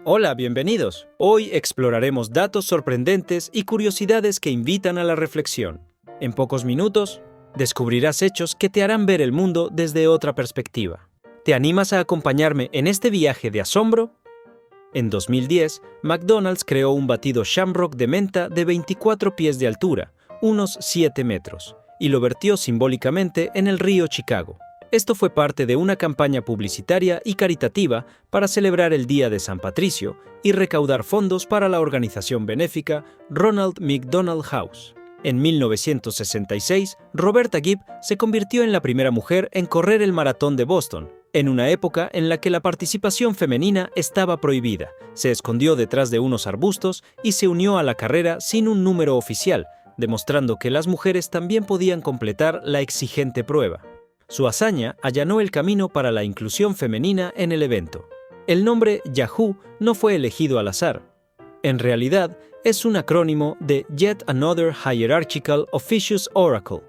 Hola, bienvenidos. Hoy exploraremos datos sorprendentes y curiosidades que invitan a la reflexión. En pocos minutos, descubrirás hechos que te harán ver el mundo desde otra perspectiva. ¿Te animas a acompañarme en este viaje de asombro? En 2010, McDonald's creó un batido Shamrock de menta de 24 pies de altura, unos 7 metros, y lo vertió simbólicamente en el río Chicago. Esto fue parte de una campaña publicitaria y caritativa para celebrar el Día de San Patricio y recaudar fondos para la organización benéfica Ronald McDonald House. En 1966, Roberta Gibb se convirtió en la primera mujer en correr el maratón de Boston, en una época en la que la participación femenina estaba prohibida. Se escondió detrás de unos arbustos y se unió a la carrera sin un número oficial, demostrando que las mujeres también podían completar la exigente prueba. Su hazaña allanó el camino para la inclusión femenina en el evento. El nombre Yahoo no fue elegido al azar. En realidad, es un acrónimo de Yet Another Hierarchical Officious Oracle,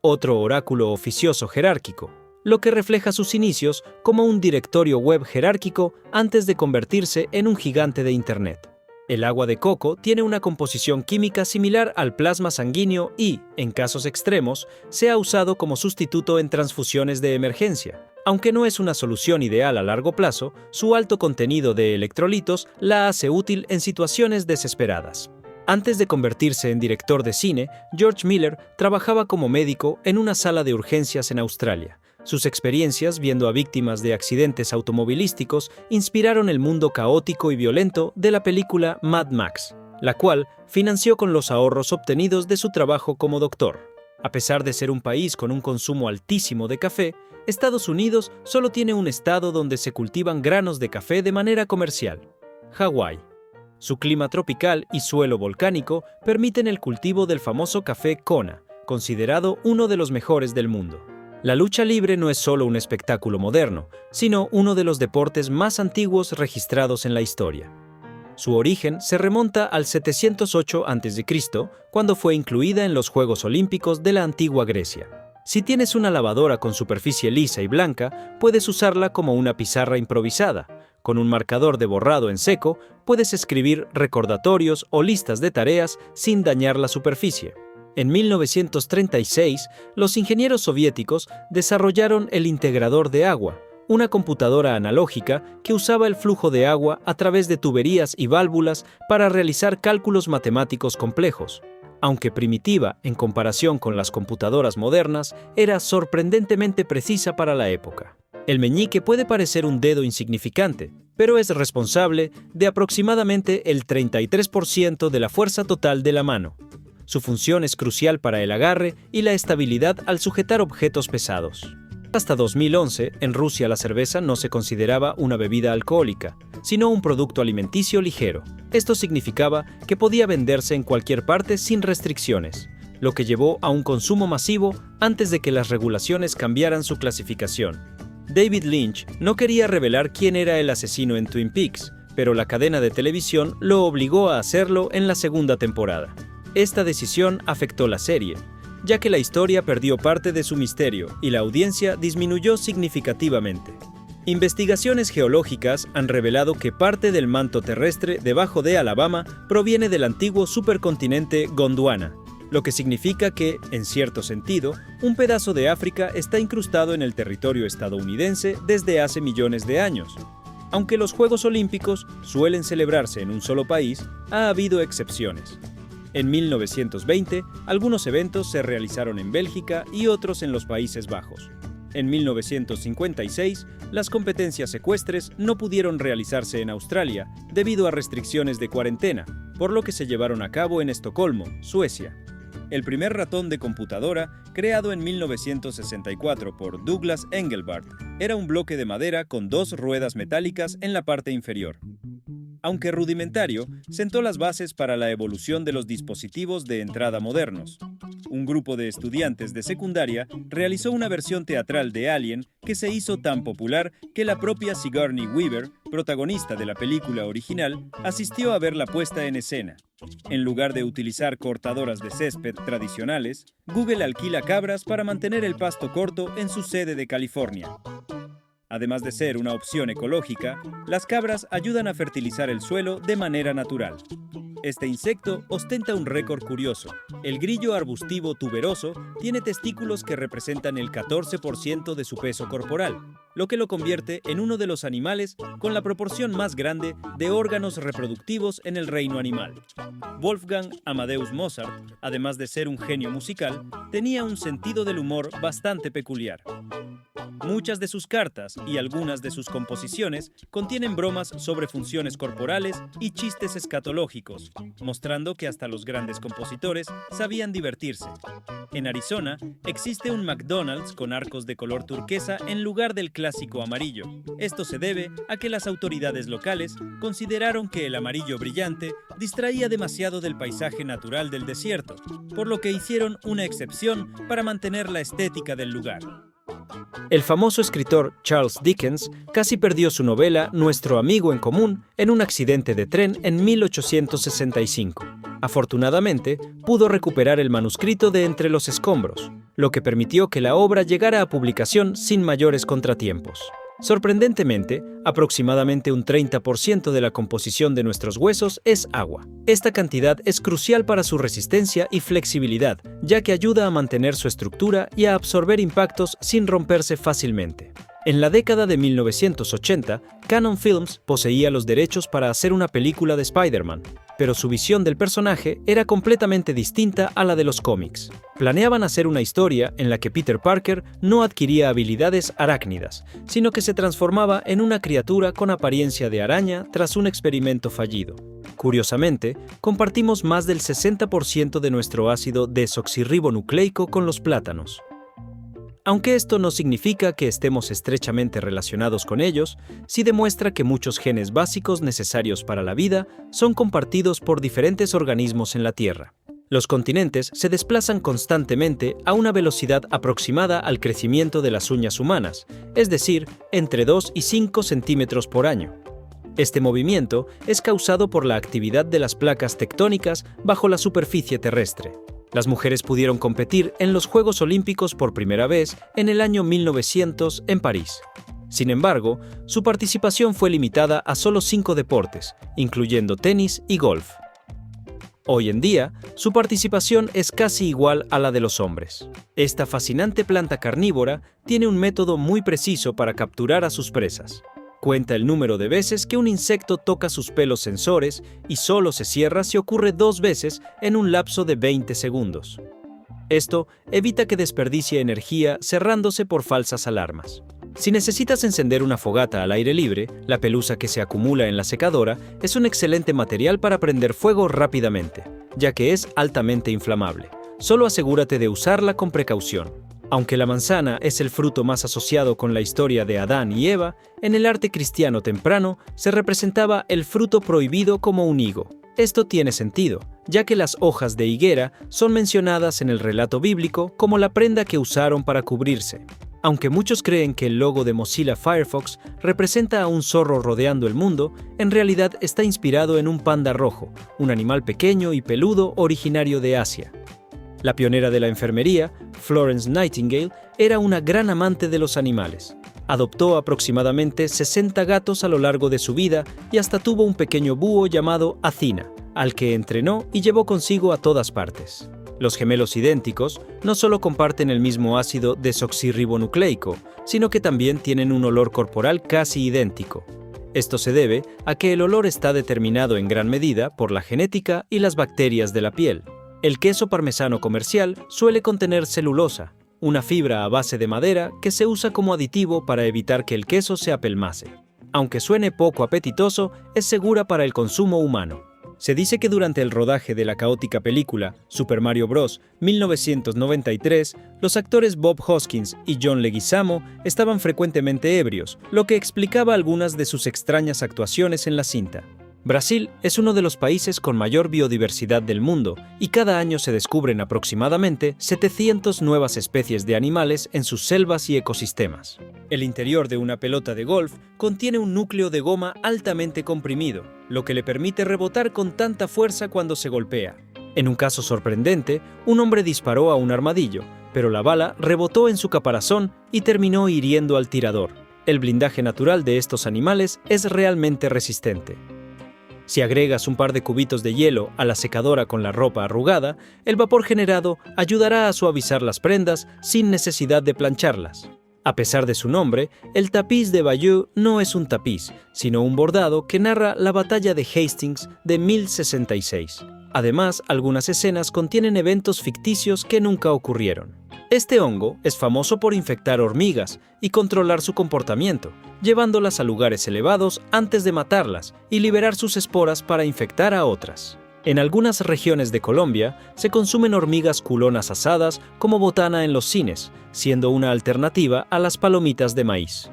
otro oráculo oficioso jerárquico, lo que refleja sus inicios como un directorio web jerárquico antes de convertirse en un gigante de Internet. El agua de coco tiene una composición química similar al plasma sanguíneo y, en casos extremos, se ha usado como sustituto en transfusiones de emergencia. Aunque no es una solución ideal a largo plazo, su alto contenido de electrolitos la hace útil en situaciones desesperadas. Antes de convertirse en director de cine, George Miller trabajaba como médico en una sala de urgencias en Australia. Sus experiencias viendo a víctimas de accidentes automovilísticos inspiraron el mundo caótico y violento de la película Mad Max, la cual financió con los ahorros obtenidos de su trabajo como doctor. A pesar de ser un país con un consumo altísimo de café, Estados Unidos solo tiene un estado donde se cultivan granos de café de manera comercial: Hawái. Su clima tropical y suelo volcánico permiten el cultivo del famoso café Kona, considerado uno de los mejores del mundo. La lucha libre no es solo un espectáculo moderno, sino uno de los deportes más antiguos registrados en la historia. Su origen se remonta al 708 a.C., cuando fue incluida en los Juegos Olímpicos de la antigua Grecia. Si tienes una lavadora con superficie lisa y blanca, puedes usarla como una pizarra improvisada. Con un marcador de borrado en seco, puedes escribir recordatorios o listas de tareas sin dañar la superficie. En 1936, los ingenieros soviéticos desarrollaron el integrador de agua, una computadora analógica que usaba el flujo de agua a través de tuberías y válvulas para realizar cálculos matemáticos complejos. Aunque primitiva en comparación con las computadoras modernas, era sorprendentemente precisa para la época. El meñique puede parecer un dedo insignificante, pero es responsable de aproximadamente el 33% de la fuerza total de la mano. Su función es crucial para el agarre y la estabilidad al sujetar objetos pesados. Hasta 2011, en Rusia la cerveza no se consideraba una bebida alcohólica, sino un producto alimenticio ligero. Esto significaba que podía venderse en cualquier parte sin restricciones, lo que llevó a un consumo masivo antes de que las regulaciones cambiaran su clasificación. David Lynch no quería revelar quién era el asesino en Twin Peaks, pero la cadena de televisión lo obligó a hacerlo en la segunda temporada. Esta decisión afectó la serie, ya que la historia perdió parte de su misterio y la audiencia disminuyó significativamente. Investigaciones geológicas han revelado que parte del manto terrestre debajo de Alabama proviene del antiguo supercontinente Gondwana, lo que significa que, en cierto sentido, un pedazo de África está incrustado en el territorio estadounidense desde hace millones de años. Aunque los Juegos Olímpicos suelen celebrarse en un solo país, ha habido excepciones. En 1920, algunos eventos se realizaron en Bélgica y otros en los Países Bajos. En 1956, las competencias ecuestres no pudieron realizarse en Australia debido a restricciones de cuarentena, por lo que se llevaron a cabo en Estocolmo, Suecia. El primer ratón de computadora, creado en 1964 por Douglas Engelbart, era un bloque de madera con dos ruedas metálicas en la parte inferior. Aunque rudimentario, sentó las bases para la evolución de los dispositivos de entrada modernos. Un grupo de estudiantes de secundaria realizó una versión teatral de Alien que se hizo tan popular que la propia Sigourney Weaver, protagonista de la película original, asistió a ver la puesta en escena. En lugar de utilizar cortadoras de césped tradicionales, Google alquila cabras para mantener el pasto corto en su sede de California. Además de ser una opción ecológica, las cabras ayudan a fertilizar el suelo de manera natural. Este insecto ostenta un récord curioso. El grillo arbustivo tuberoso tiene testículos que representan el 14% de su peso corporal, lo que lo convierte en uno de los animales con la proporción más grande de órganos reproductivos en el reino animal. Wolfgang Amadeus Mozart, además de ser un genio musical, tenía un sentido del humor bastante peculiar. Muchas de sus cartas y algunas de sus composiciones contienen bromas sobre funciones corporales y chistes escatológicos, mostrando que hasta los grandes compositores sabían divertirse. En Arizona existe un McDonald's con arcos de color turquesa en lugar del clásico amarillo. Esto se debe a que las autoridades locales consideraron que el amarillo brillante distraía demasiado del paisaje natural del desierto, por lo que hicieron una excepción para mantener la estética del lugar. El famoso escritor Charles Dickens casi perdió su novela Nuestro amigo en común en un accidente de tren en 1865. Afortunadamente, pudo recuperar el manuscrito de entre los escombros, lo que permitió que la obra llegara a publicación sin mayores contratiempos. Sorprendentemente, aproximadamente un 30% de la composición de nuestros huesos es agua. Esta cantidad es crucial para su resistencia y flexibilidad, ya que ayuda a mantener su estructura y a absorber impactos sin romperse fácilmente. En la década de 1980, Canon Films poseía los derechos para hacer una película de Spider-Man, pero su visión del personaje era completamente distinta a la de los cómics. Planeaban hacer una historia en la que Peter Parker no adquiría habilidades arácnidas, sino que se transformaba en una criatura con apariencia de araña tras un experimento fallido. Curiosamente, compartimos más del 60% de nuestro ácido desoxirribonucleico con los plátanos. Aunque esto no significa que estemos estrechamente relacionados con ellos, sí demuestra que muchos genes básicos necesarios para la vida son compartidos por diferentes organismos en la Tierra. Los continentes se desplazan constantemente a una velocidad aproximada al crecimiento de las uñas humanas, es decir, entre 2 y 5 centímetros por año. Este movimiento es causado por la actividad de las placas tectónicas bajo la superficie terrestre. Las mujeres pudieron competir en los Juegos Olímpicos por primera vez en el año 1900 en París. Sin embargo, su participación fue limitada a solo 5 deportes, incluyendo tenis y golf. Hoy en día, su participación es casi igual a la de los hombres. Esta fascinante planta carnívora tiene un método muy preciso para capturar a sus presas. Cuenta el número de veces que un insecto toca sus pelos sensores y solo se cierra si ocurre 2 veces en un lapso de 20 segundos. Esto evita que desperdicie energía cerrándose por falsas alarmas. Si necesitas encender una fogata al aire libre, la pelusa que se acumula en la secadora es un excelente material para prender fuego rápidamente, ya que es altamente inflamable. Solo asegúrate de usarla con precaución. Aunque la manzana es el fruto más asociado con la historia de Adán y Eva, en el arte cristiano temprano se representaba el fruto prohibido como un higo. Esto tiene sentido, ya que las hojas de higuera son mencionadas en el relato bíblico como la prenda que usaron para cubrirse. Aunque muchos creen que el logo de Mozilla Firefox representa a un zorro rodeando el mundo, en realidad está inspirado en un panda rojo, un animal pequeño y peludo originario de Asia. La pionera de la enfermería, Florence Nightingale, era una gran amante de los animales. Adoptó aproximadamente 60 gatos a lo largo de su vida y hasta tuvo un pequeño búho llamado Athena, al que entrenó y llevó consigo a todas partes. Los gemelos idénticos no solo comparten el mismo ácido desoxirribonucleico, sino que también tienen un olor corporal casi idéntico. Esto se debe a que el olor está determinado en gran medida por la genética y las bacterias de la piel. El queso parmesano comercial suele contener celulosa, una fibra a base de madera que se usa como aditivo para evitar que el queso se apelmace. Aunque suene poco apetitoso, es segura para el consumo humano. Se dice que durante el rodaje de la caótica película Super Mario Bros. 1993, los actores Bob Hoskins y John Leguizamo estaban frecuentemente ebrios, lo que explicaba algunas de sus extrañas actuaciones en la cinta. Brasil es uno de los países con mayor biodiversidad del mundo y cada año se descubren aproximadamente 700 nuevas especies de animales en sus selvas y ecosistemas. El interior de una pelota de golf contiene un núcleo de goma altamente comprimido, lo que le permite rebotar con tanta fuerza cuando se golpea. En un caso sorprendente, un hombre disparó a un armadillo, pero la bala rebotó en su caparazón y terminó hiriendo al tirador. el blindaje natural de estos animales es realmente resistente. Si agregas un par de cubitos de hielo a la secadora con la ropa arrugada, el vapor generado ayudará a suavizar las prendas sin necesidad de plancharlas. A pesar de su nombre, el tapiz de Bayeux no es un tapiz, sino un bordado que narra la batalla de Hastings de 1066. Además, algunas escenas contienen eventos ficticios que nunca ocurrieron. Este hongo es famoso por infectar hormigas y controlar su comportamiento, llevándolas a lugares elevados antes de matarlas y liberar sus esporas para infectar a otras. En algunas regiones de Colombia se consumen hormigas culonas asadas como botana en los cines, siendo una alternativa a las palomitas de maíz.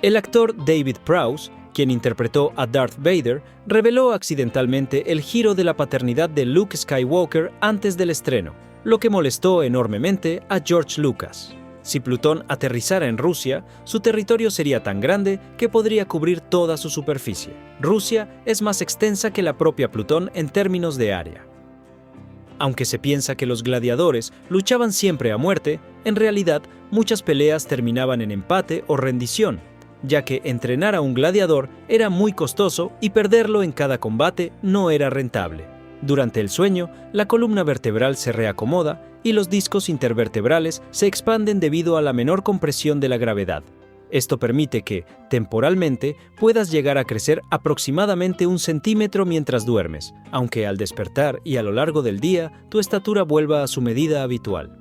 El actor David Prowse, quien interpretó a Darth Vader, reveló accidentalmente el giro de la paternidad de Luke Skywalker antes del estreno, lo que molestó enormemente a George Lucas. Si Plutón aterrizara en Rusia, su territorio sería tan grande que podría cubrir toda su superficie. Rusia es más extensa que la propia Plutón en términos de área. Aunque se piensa que los gladiadores luchaban siempre a muerte, en realidad muchas peleas terminaban en empate o rendición, ya que entrenar a un gladiador era muy costoso y perderlo en cada combate no era rentable. Durante el sueño, la columna vertebral se reacomoda y los discos intervertebrales se expanden debido a la menor compresión de la gravedad. Esto permite que, temporalmente, puedas llegar a crecer aproximadamente 1 centímetro mientras duermes, aunque al despertar y a lo largo del día, tu estatura vuelva a su medida habitual.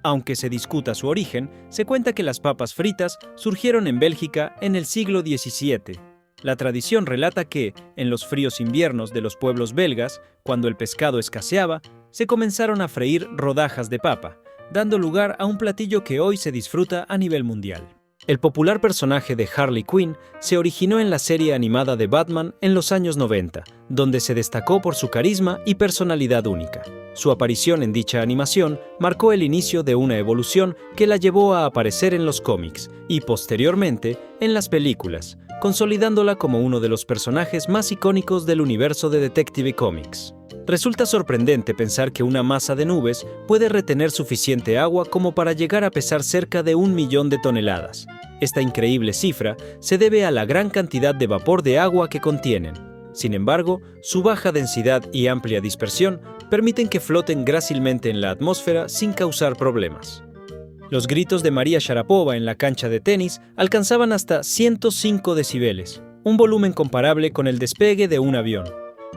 Aunque se discuta su origen, se cuenta que las papas fritas surgieron en Bélgica en el siglo XVII. La tradición relata que, en los fríos inviernos de los pueblos belgas, cuando el pescado escaseaba, se comenzaron a freír rodajas de papa, dando lugar a un platillo que hoy se disfruta a nivel mundial. El popular personaje de Harley Quinn se originó en la serie animada de Batman en los años 90, donde se destacó por su carisma y personalidad única. Su aparición en dicha animación marcó el inicio de una evolución que la llevó a aparecer en los cómics y, posteriormente, en las películas, consolidándola como uno de los personajes más icónicos del universo de Detective Comics. Resulta sorprendente pensar que una masa de nubes puede retener suficiente agua como para llegar a pesar cerca de 1 millón de toneladas. Esta increíble cifra se debe a la gran cantidad de vapor de agua que contienen. Sin embargo, su baja densidad y amplia dispersión permiten que floten grácilmente en la atmósfera sin causar problemas. Los gritos de María Sharapova en la cancha de tenis alcanzaban hasta 105 decibeles, un volumen comparable con el despegue de un avión.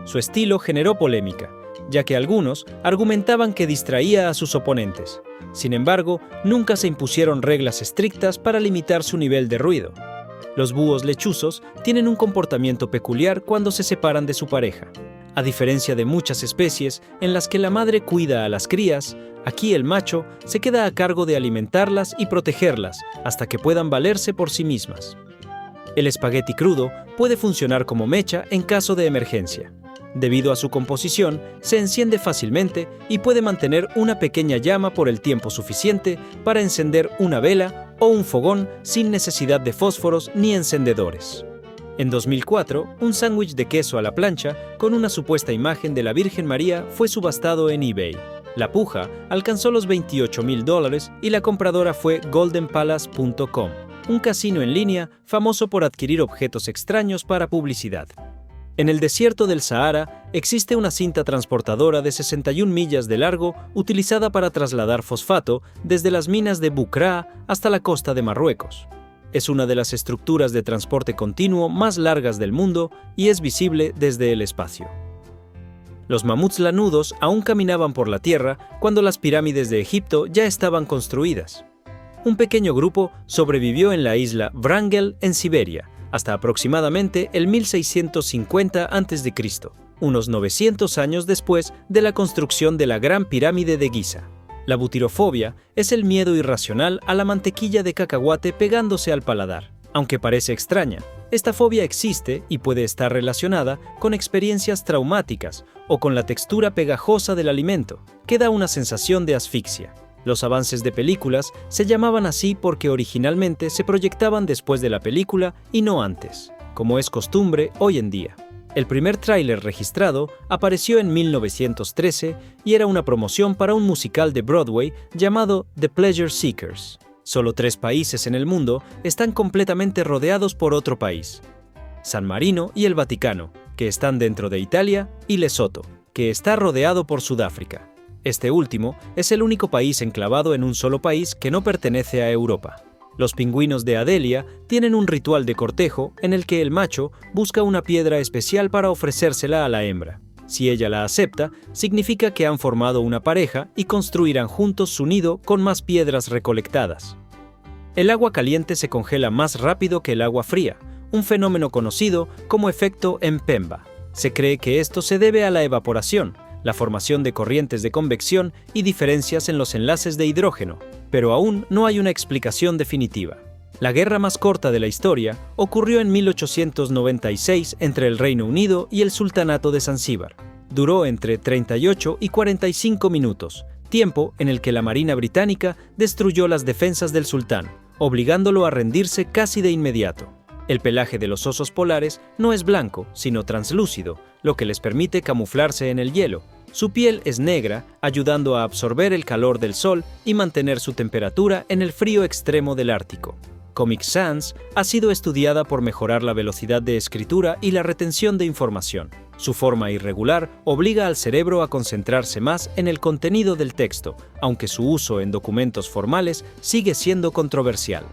Su estilo generó polémica, ya que algunos argumentaban que distraía a sus oponentes. Sin embargo, nunca se impusieron reglas estrictas para limitar su nivel de ruido. Los búhos lechuzos tienen un comportamiento peculiar cuando se separan de su pareja. A diferencia de muchas especies en las que la madre cuida a las crías, aquí el macho se queda a cargo de alimentarlas y protegerlas hasta que puedan valerse por sí mismas. El espagueti crudo puede funcionar como mecha en caso de emergencia. Debido a su composición, se enciende fácilmente y puede mantener una pequeña llama por el tiempo suficiente para encender una vela o un fogón sin necesidad de fósforos ni encendedores. En 2004, un sándwich de queso a la plancha con una supuesta imagen de la Virgen María fue subastado en eBay. La puja alcanzó los $28,000 y la compradora fue goldenpalace.com, un casino en línea famoso por adquirir objetos extraños para publicidad. En el desierto del Sahara existe una cinta transportadora de 61 millas de largo utilizada para trasladar fosfato desde las minas de Bukra hasta la costa de Marruecos. Es una de las estructuras de transporte continuo más largas del mundo y es visible desde el espacio. Los mamuts lanudos aún caminaban por la tierra cuando las pirámides de Egipto ya estaban construidas. Un pequeño grupo sobrevivió en la isla Wrangel en Siberia, hasta aproximadamente el 1650 a.C., unos 900 años después de la construcción de la Gran Pirámide de Giza. La butirofobia es el miedo irracional a la mantequilla de cacahuate pegándose al paladar. Aunque parece extraña, esta fobia existe y puede estar relacionada con experiencias traumáticas o con la textura pegajosa del alimento, que da una sensación de asfixia. Los avances de películas se llamaban así porque originalmente se proyectaban después de la película y no antes, como es costumbre hoy en día. El primer tráiler registrado apareció en 1913 y era una promoción para un musical de Broadway llamado The Pleasure Seekers. Solo 3 países en el mundo están completamente rodeados por otro país: San Marino y el Vaticano, que están dentro de Italia, y Lesoto, que está rodeado por Sudáfrica. Este último es el único país enclavado en un solo país que no pertenece a Europa. Los pingüinos de Adelia tienen un ritual de cortejo en el que el macho busca una piedra especial para ofrecérsela a la hembra. Si ella la acepta, significa que han formado una pareja y construirán juntos su nido con más piedras recolectadas. El agua caliente se congela más rápido que el agua fría, un fenómeno conocido como efecto Mpemba. Se cree que esto se debe a la evaporación, la formación de corrientes de convección y diferencias en los enlaces de hidrógeno, pero aún no hay una explicación definitiva. La guerra más corta de la historia ocurrió en 1896 entre el Reino Unido y el Sultanato de Zanzíbar. Duró entre 38 y 45 minutos, tiempo en el que la Marina británica destruyó las defensas del sultán, obligándolo a rendirse casi de inmediato. El pelaje de los osos polares no es blanco, sino translúcido, lo que les permite camuflarse en el hielo. Su piel es negra, ayudando a absorber el calor del sol y mantener su temperatura en el frío extremo del Ártico. Comic Sans ha sido estudiada por mejorar la velocidad de escritura y la retención de información. Su forma irregular obliga al cerebro a concentrarse más en el contenido del texto, aunque su uso en documentos formales sigue siendo controversial.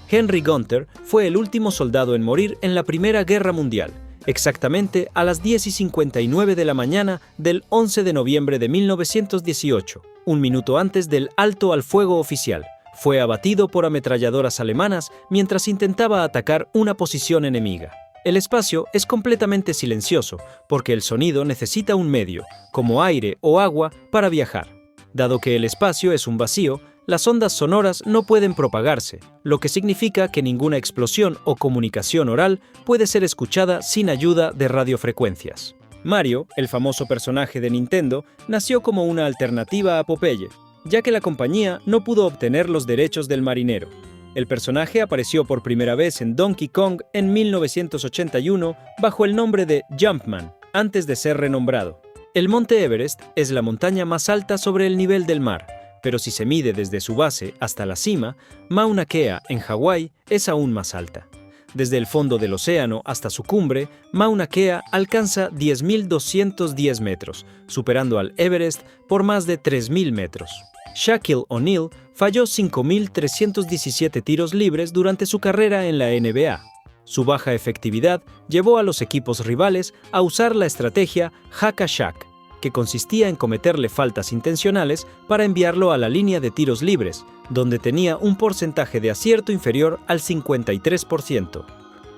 Henry Gunther fue el último soldado en morir en la Primera Guerra Mundial, exactamente a las 10:59 de la mañana del 11 de noviembre de 1918, un minuto antes del alto al fuego oficial. Fue abatido por ametralladoras alemanas mientras intentaba atacar una posición enemiga. El espacio es completamente silencioso porque el sonido necesita un medio, como aire o agua, para viajar. Dado que el espacio es un vacío, las ondas sonoras no pueden propagarse, lo que significa que ninguna explosión o comunicación oral puede ser escuchada sin ayuda de radiofrecuencias. Mario, el famoso personaje de Nintendo, nació como una alternativa a Popeye, ya que la compañía no pudo obtener los derechos del marinero. El personaje apareció por primera vez en Donkey Kong en 1981 bajo el nombre de Jumpman, antes de ser renombrado. El monte Everest es la montaña más alta sobre el nivel del mar, pero si se mide desde su base hasta la cima, Mauna Kea, en Hawái, es aún más alta. Desde el fondo del océano hasta su cumbre, Mauna Kea alcanza 10.210 metros, superando al Everest por más de 3.000 metros. Shaquille O'Neal falló 5.317 tiros libres durante su carrera en la NBA. Su baja efectividad llevó a los equipos rivales a usar la estrategia Hack a Shaq, que consistía en cometerle faltas intencionales para enviarlo a la línea de tiros libres, donde tenía un porcentaje de acierto inferior al 53%.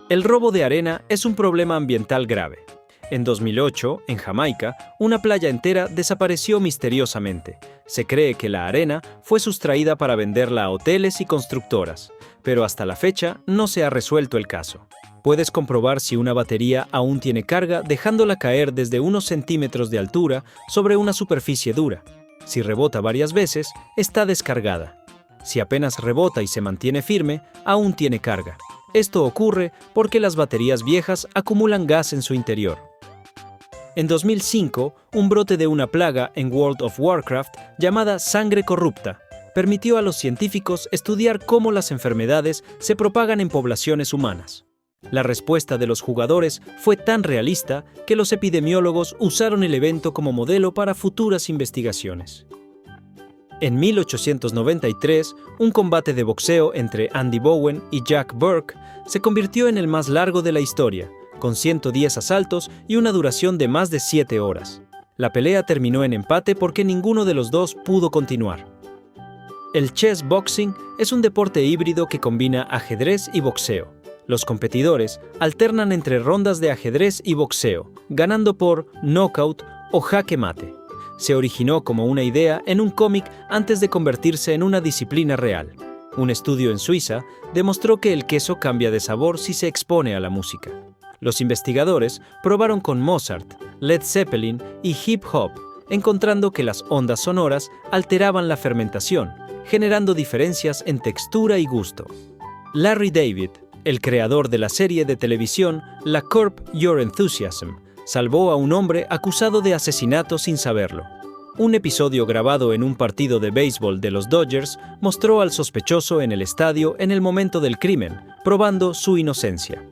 El robo de arena es un problema ambiental grave. En 2008, en Jamaica, una playa entera desapareció misteriosamente. Se cree que la arena fue sustraída para venderla a hoteles y constructoras, pero hasta la fecha no se ha resuelto el caso. Puedes comprobar si una batería aún tiene carga dejándola caer desde unos centímetros de altura sobre una superficie dura. Si rebota varias veces, está descargada. Si apenas rebota y se mantiene firme, aún tiene carga. Esto ocurre porque las baterías viejas acumulan gas en su interior. En 2005, un brote de una plaga en World of Warcraft llamada sangre corrupta permitió a los científicos estudiar cómo las enfermedades se propagan en poblaciones humanas. La respuesta de los jugadores fue tan realista que los epidemiólogos usaron el evento como modelo para futuras investigaciones. En 1893, un combate de boxeo entre Andy Bowen y Jack Burke se convirtió en el más largo de la historia, con 110 asaltos y una duración de más de 7 horas. La pelea terminó en empate porque ninguno de los dos pudo continuar. El chess boxing es un deporte híbrido que combina ajedrez y boxeo. Los competidores alternan entre rondas de ajedrez y boxeo, ganando por knockout o jaque mate. Se originó como una idea en un cómic antes de convertirse en una disciplina real. Un estudio en Suiza demostró que el queso cambia de sabor si se expone a la música. Los investigadores probaron con Mozart, Led Zeppelin y hip hop, encontrando que las ondas sonoras alteraban la fermentación, generando diferencias en textura y gusto. Larry David, el creador de la serie de televisión La Curb Your Enthusiasm, salvó a un hombre acusado de asesinato sin saberlo. un episodio grabado en un partido de béisbol de los Dodgers mostró al sospechoso en el estadio en el momento del crimen, probando su inocencia.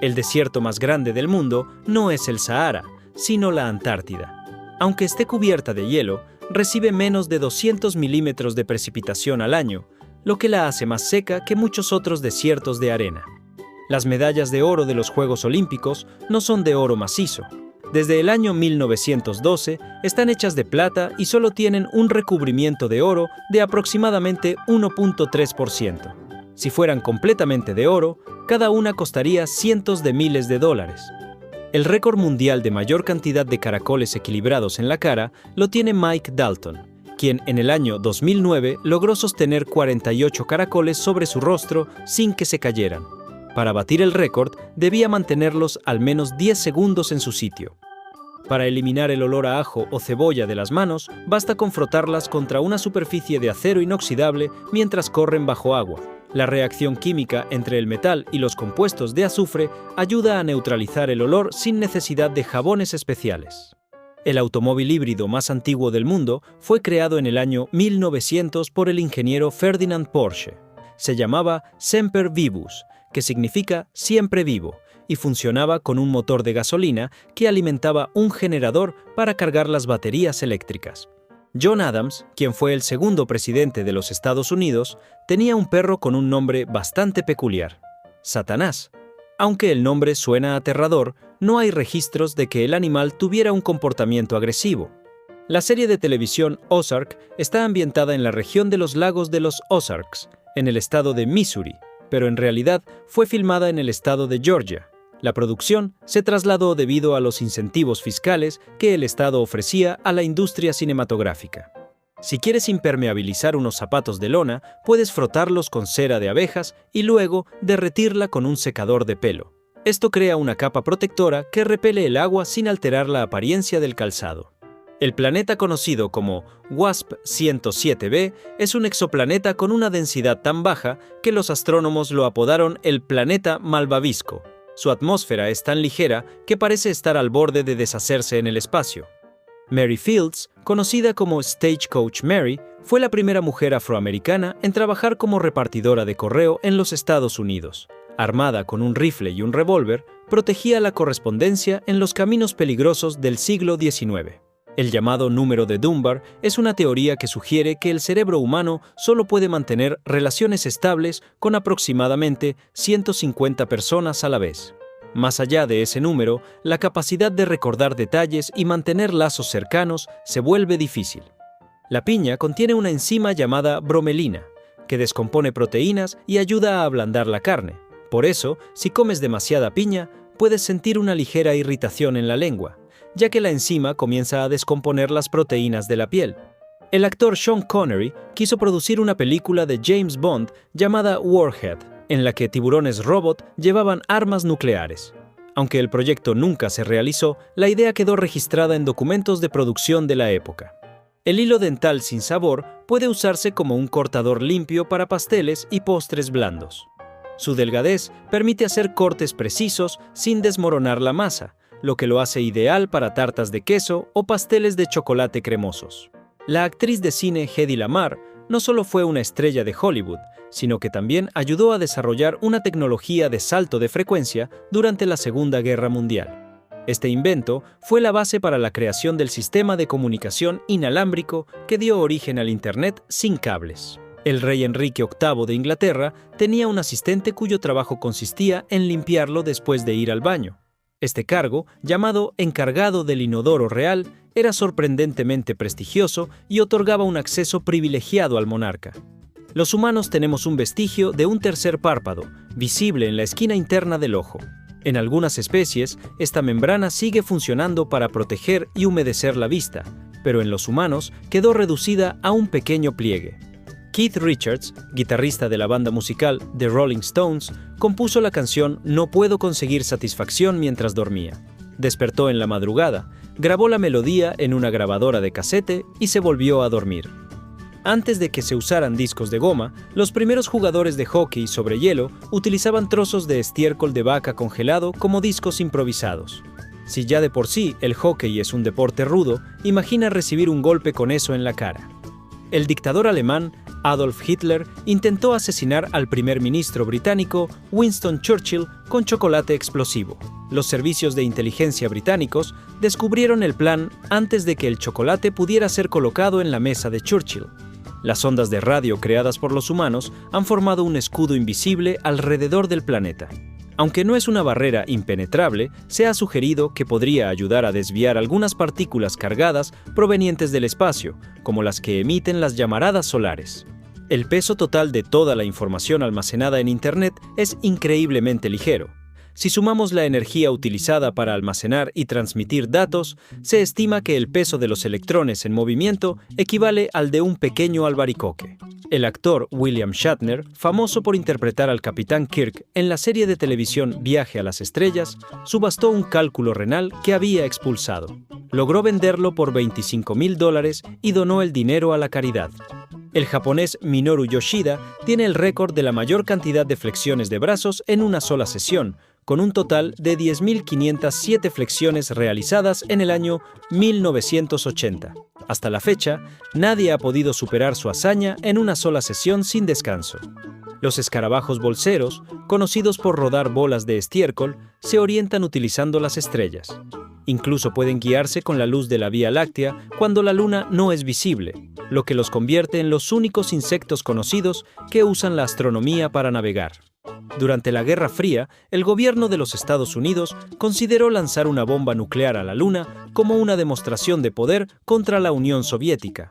El desierto más grande del mundo no es el Sahara, sino la Antártida. Aunque esté cubierta de hielo, recibe menos de 200 milímetros de precipitación al año, lo que la hace más seca que muchos otros desiertos de arena. Las medallas de oro de los Juegos Olímpicos no son de oro macizo. Desde el año 1912 están hechas de plata y solo tienen un recubrimiento de oro de aproximadamente 1.3%. Si fueran completamente de oro, cada una costaría cientos de miles de dólares. El récord mundial de mayor cantidad de caracoles equilibrados en la cara lo tiene Mike Dalton, quien en el año 2009 logró sostener 48 caracoles sobre su rostro sin que se cayeran. Para batir el récord, debía mantenerlos al menos 10 segundos en su sitio. Para eliminar el olor a ajo o cebolla de las manos, basta con frotarlas contra una superficie de acero inoxidable mientras corren bajo agua. La reacción química entre el metal y los compuestos de azufre ayuda a neutralizar el olor sin necesidad de jabones especiales. El automóvil híbrido más antiguo del mundo fue creado en el año 1900 por el ingeniero Ferdinand Porsche. Se llamaba Semper Vivus, que significa siempre vivo, y funcionaba con un motor de gasolina que alimentaba un generador para cargar las baterías eléctricas. John Adams, quien fue el segundo presidente de los Estados Unidos, tenía un perro con un nombre bastante peculiar, Satanás. Aunque el nombre suena aterrador, no hay registros de que el animal tuviera un comportamiento agresivo. La serie de televisión Ozark está ambientada en la región de los lagos de los Ozarks, en el estado de Missouri, pero en realidad fue filmada en el estado de Georgia. La producción se trasladó debido a los incentivos fiscales que el estado ofrecía a la industria cinematográfica. Si quieres impermeabilizar unos zapatos de lona, puedes frotarlos con cera de abejas y luego derretirla con un secador de pelo. Esto crea una capa protectora que repele el agua sin alterar la apariencia del calzado. El planeta conocido como WASP-107b es un exoplaneta con una densidad tan baja que los astrónomos lo apodaron el planeta malvavisco. Su atmósfera es tan ligera que parece estar al borde de deshacerse en el espacio. Mary Fields, conocida como Stagecoach Mary, fue la primera mujer afroamericana en trabajar como repartidora de correo en los Estados Unidos. Armada con un rifle y un revólver, protegía la correspondencia en los caminos peligrosos del siglo XIX. El llamado número de Dunbar es una teoría que sugiere que el cerebro humano solo puede mantener relaciones estables con aproximadamente 150 personas a la vez. Más allá de ese número, la capacidad de recordar detalles y mantener lazos cercanos se vuelve difícil. La piña contiene una enzima llamada bromelina, que descompone proteínas y ayuda a ablandar la carne. Por eso, si comes demasiada piña, puedes sentir una ligera irritación en la lengua, ya que la enzima comienza a descomponer las proteínas de la piel. El actor Sean Connery quiso producir una película de James Bond llamada Warhead, en la que tiburones robot llevaban armas nucleares. Aunque el proyecto nunca se realizó, la idea quedó registrada en documentos de producción de la época. El hilo dental sin sabor puede usarse como un cortador limpio para pasteles y postres blandos. Su delgadez permite hacer cortes precisos sin desmoronar la masa, lo que lo hace ideal para tartas de queso o pasteles de chocolate cremosos. La actriz de cine Hedy Lamarr no solo fue una estrella de Hollywood, sino que también ayudó a desarrollar una tecnología de salto de frecuencia durante la Segunda Guerra Mundial. Este invento fue la base para la creación del sistema de comunicación inalámbrico que dio origen al Internet sin cables. El rey Enrique VIII de Inglaterra tenía un asistente cuyo trabajo consistía en limpiarlo después de ir al baño. Este cargo, llamado encargado del inodoro real, era sorprendentemente prestigioso y otorgaba un acceso privilegiado al monarca. Los humanos tenemos un vestigio de un tercer párpado, visible en la esquina interna del ojo. En algunas especies, esta membrana sigue funcionando para proteger y humedecer la vista, pero en los humanos quedó reducida a un pequeño pliegue. Keith Richards, guitarrista de la banda musical The Rolling Stones, compuso la canción No puedo conseguir satisfacción mientras dormía. Despertó en la madrugada, grabó la melodía en una grabadora de casete y se volvió a dormir. Antes de que se usaran discos de goma, los primeros jugadores de hockey sobre hielo utilizaban trozos de estiércol de vaca congelado como discos improvisados. Si ya de por sí el hockey es un deporte rudo, imagina recibir un golpe con eso en la cara. El dictador alemán Adolf Hitler intentó asesinar al primer ministro británico Winston Churchill con chocolate explosivo. Los servicios de inteligencia británicos descubrieron el plan antes de que el chocolate pudiera ser colocado en la mesa de Churchill. Las ondas de radio creadas por los humanos han formado un escudo invisible alrededor del planeta. Aunque no es una barrera impenetrable, se ha sugerido que podría ayudar a desviar algunas partículas cargadas provenientes del espacio, como las que emiten las llamaradas solares. El peso total de toda la información almacenada en Internet es increíblemente ligero. Si sumamos la energía utilizada para almacenar y transmitir datos, se estima que el peso de los electrones en movimiento equivale al de un pequeño albaricoque. El actor William Shatner, famoso por interpretar al Capitán Kirk en la serie de televisión Viaje a las Estrellas, subastó un cálculo renal que había expulsado. Logró venderlo por $25,000 y donó el dinero a la caridad. El japonés Minoru Yoshida tiene el récord de la mayor cantidad de flexiones de brazos en una sola sesión, con un total de 10.507 flexiones realizadas en el año 1980. Hasta la fecha, nadie ha podido superar su hazaña en una sola sesión sin descanso. Los escarabajos bolseros, conocidos por rodar bolas de estiércol, se orientan utilizando las estrellas. Incluso pueden guiarse con la luz de la Vía Láctea cuando la Luna no es visible, lo que los convierte en los únicos insectos conocidos que usan la astronomía para navegar. Durante la Guerra Fría, el gobierno de los Estados Unidos consideró lanzar una bomba nuclear a la Luna como una demostración de poder contra la Unión Soviética.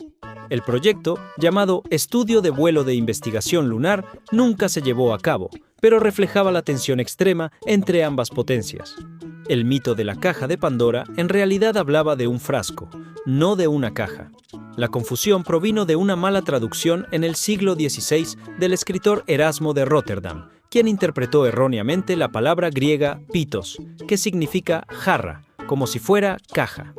El proyecto, llamado Estudio de Vuelo de Investigación Lunar, nunca se llevó a cabo, pero reflejaba la tensión extrema entre ambas potencias. El mito de la caja de Pandora en realidad hablaba de un frasco, no de una caja. La confusión provino de una mala traducción en el siglo XVI del escritor Erasmo de Róterdam, quien interpretó erróneamente la palabra griega pitos, que significa jarra, como si fuera caja.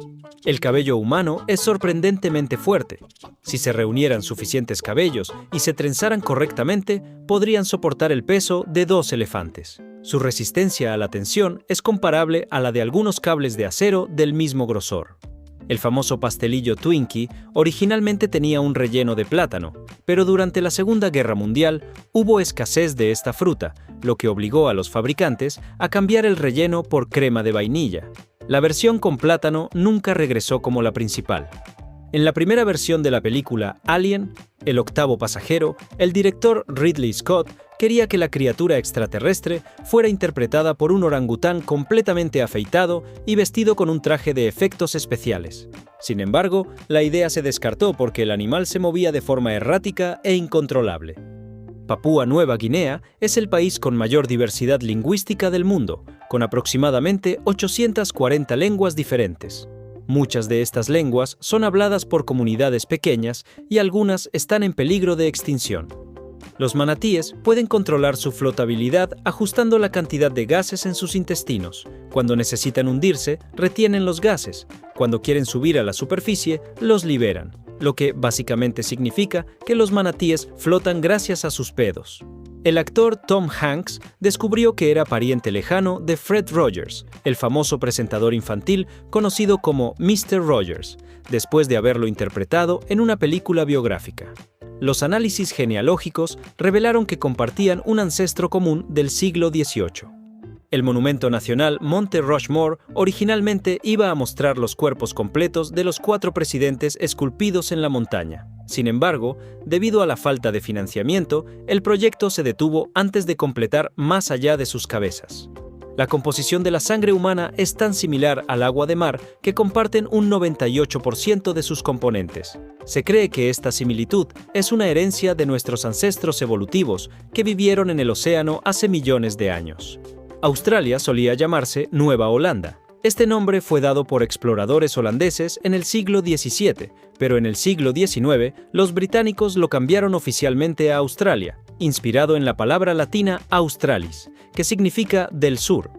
El cabello humano es sorprendentemente fuerte. Si se reunieran suficientes cabellos y se trenzaran correctamente, podrían soportar el peso de 2 elefantes. Su resistencia a la tensión es comparable a la de algunos cables de acero del mismo grosor. El famoso pastelillo Twinkie originalmente tenía un relleno de plátano, pero durante la Segunda Guerra Mundial hubo escasez de esta fruta, lo que obligó a los fabricantes a cambiar el relleno por crema de vainilla. La versión con plátano nunca regresó como la principal. En la primera versión de la película Alien, El octavo pasajero, el director Ridley Scott quería que la criatura extraterrestre fuera interpretada por un orangután completamente afeitado y vestido con un traje de efectos especiales. Sin embargo, la idea se descartó porque el animal se movía de forma errática e incontrolable. Papúa Nueva Guinea es el país con mayor diversidad lingüística del mundo, con aproximadamente 840 lenguas diferentes. Muchas de estas lenguas son habladas por comunidades pequeñas y algunas están en peligro de extinción. Los manatíes pueden controlar su flotabilidad ajustando la cantidad de gases en sus intestinos. Cuando necesitan hundirse, retienen los gases. Cuando quieren subir a la superficie, los liberan, lo que básicamente significa que los manatíes flotan gracias a sus pedos. El actor Tom Hanks descubrió que era pariente lejano de Fred Rogers, el famoso presentador infantil conocido como Mr. Rogers, después de haberlo interpretado en una película biográfica. Los análisis genealógicos revelaron que compartían un ancestro común del siglo XVIII. El monumento nacional Monte Rushmore originalmente iba a mostrar los cuerpos completos de los 4 presidentes esculpidos en la montaña. Sin embargo, debido a la falta de financiamiento, el proyecto se detuvo antes de completar más allá de sus cabezas. La composición de la sangre humana es tan similar al agua de mar que comparten un 98% de sus componentes. Se cree que esta similitud es una herencia de nuestros ancestros evolutivos que vivieron en el océano hace millones de años. Australia solía llamarse Nueva Holanda. Este nombre fue dado por exploradores holandeses en el siglo XVII, pero en el siglo XIX los británicos lo cambiaron oficialmente a Australia, inspirado en la palabra latina australis, que significa del sur.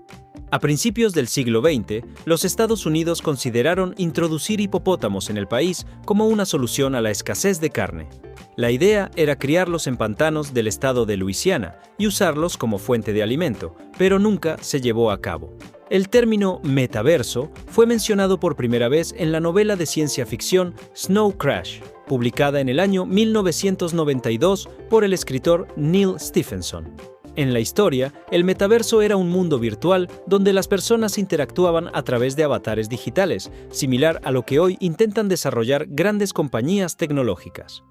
A principios del siglo XX, los Estados Unidos consideraron introducir hipopótamos en el país como una solución a la escasez de carne. La idea era criarlos en pantanos del estado de Luisiana y usarlos como fuente de alimento, pero nunca se llevó a cabo. El término metaverso fue mencionado por primera vez en la novela de ciencia ficción Snow Crash, publicada en el año 1992 por el escritor Neal Stephenson. En la historia, el metaverso era un mundo virtual donde las personas interactuaban a través de avatares digitales, similar a lo que hoy intentan desarrollar grandes compañías tecnológicas.